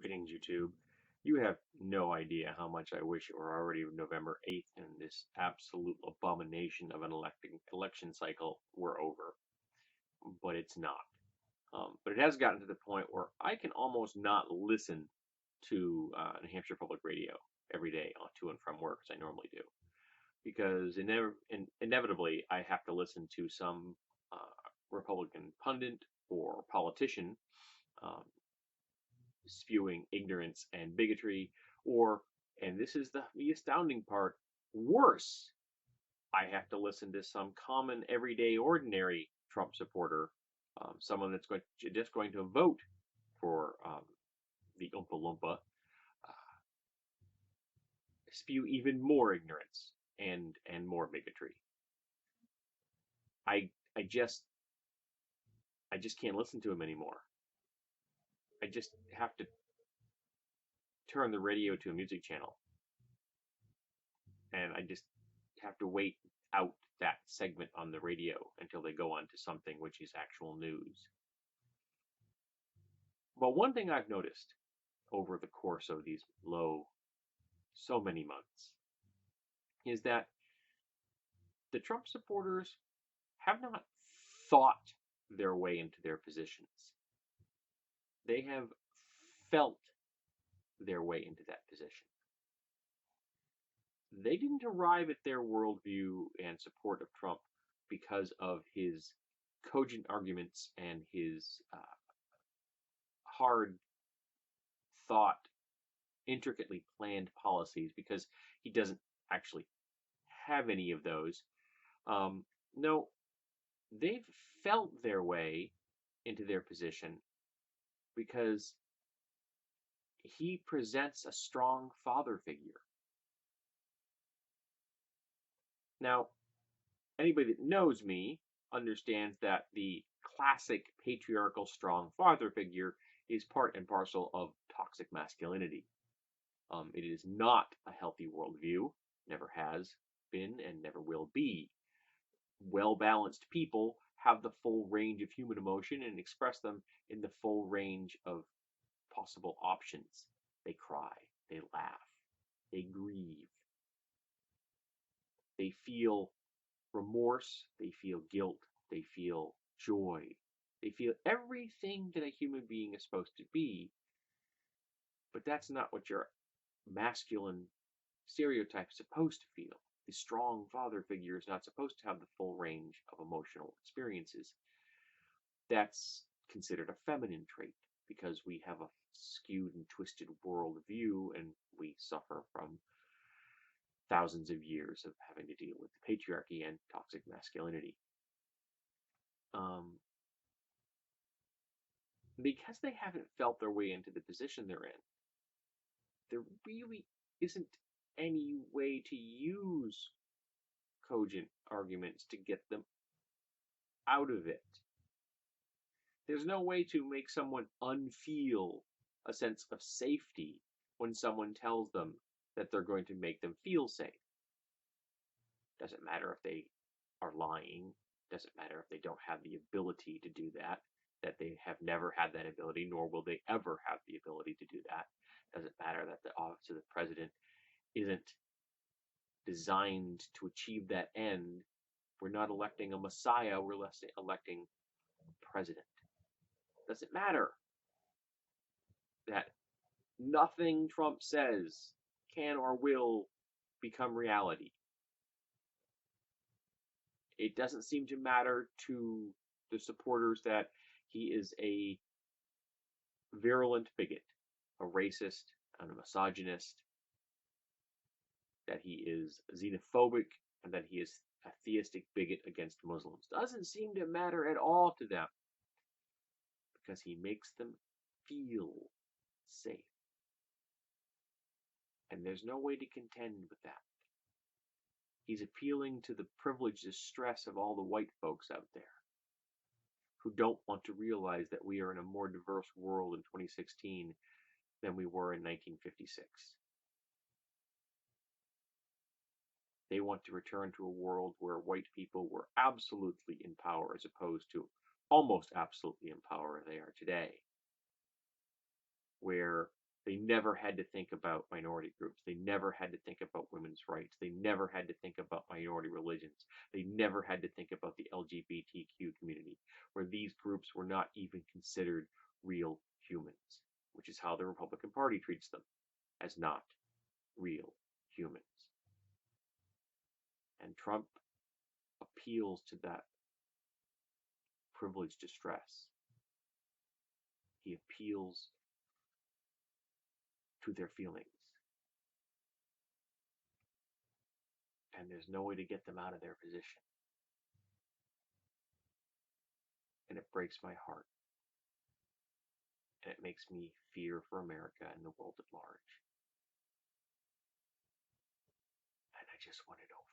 Greetings, YouTube. You have no idea how much I wish it were already November 8th and this absolute abomination of an election cycle were over, but it's not. But it has gotten to the point where I can almost not listen to New Hampshire Public Radio every day to and from work as I normally do, because inevitably I have to listen to some Republican pundit or politician um, spewing ignorance and bigotry, or, and this is the astounding part, worse, I have to listen to some common, everyday, ordinary Trump supporter, someone that's just going to vote for the Oompa Loompa, spew even more ignorance and more bigotry. I I just I just can't listen to him anymore. I just have to turn the radio to a music channel, and I just have to wait out that segment on the radio until they go on to something which is actual news. But one thing I've noticed over the course of these so many months is that the Trump supporters have not thought their way into their positions. They have felt their way into that position. They didn't arrive at their worldview and support of Trump because of his cogent arguments and his hard thought, intricately planned policies, because he doesn't actually have any of those. No, they've felt their way into their position because he presents a strong father figure. Now, anybody that knows me understands that the classic patriarchal strong father figure is part and parcel of toxic masculinity. It is not a healthy worldview, never has been and never will be. Well-balanced people have the full range of human emotion and express them in the full range of possible options. They cry, they laugh, they grieve, they feel remorse, they feel guilt, they feel joy, they feel everything that a human being is supposed to be, but that's not what your masculine stereotype is supposed to feel. The strong father figure is not supposed to have the full range of emotional experiences. That's considered a feminine trait because we have a skewed and twisted worldview, and we suffer from thousands of years of having to deal with the patriarchy and toxic masculinity. Because they haven't felt their way into the position they're in, there really isn't any way to use cogent arguments to get them out of it. There's no way to make someone unfeel a sense of safety when someone tells them that they're going to make them feel safe. Doesn't matter if they are lying, doesn't matter if they don't have the ability to do that they have never had that ability, nor will they ever have the ability to do that. Doesn't matter that the office of the president isn't designed to achieve that end. We're not electing a messiah, we're electing a president. Doesn't matter that nothing Trump says can or will become reality. It doesn't seem to matter to the supporters that he is a virulent bigot, a racist, and a misogynist, that he is xenophobic, and that he is a theistic bigot against Muslims. Doesn't seem to matter at all to them because he makes them feel safe. And there's no way to contend with that. He's appealing to the privileged distress of all the white folks out there who don't want to realize that we are in a more diverse world in 2016 than we were in 1956. They want to return to a world where white people were absolutely in power as opposed to almost absolutely in power as they are today, where They never had to think about minority groups. They never had to think about women's rights. They never had to think about minority religions. They never had to think about the LGBTQ community, where these groups were not even considered real humans, which is how the Republican Party treats them, as not real humans. And Trump appeals to that privileged distress. He appeals to their feelings. And there's no way to get them out of their position. And it breaks my heart. And it makes me fear for America and the world at large. And I just want it over.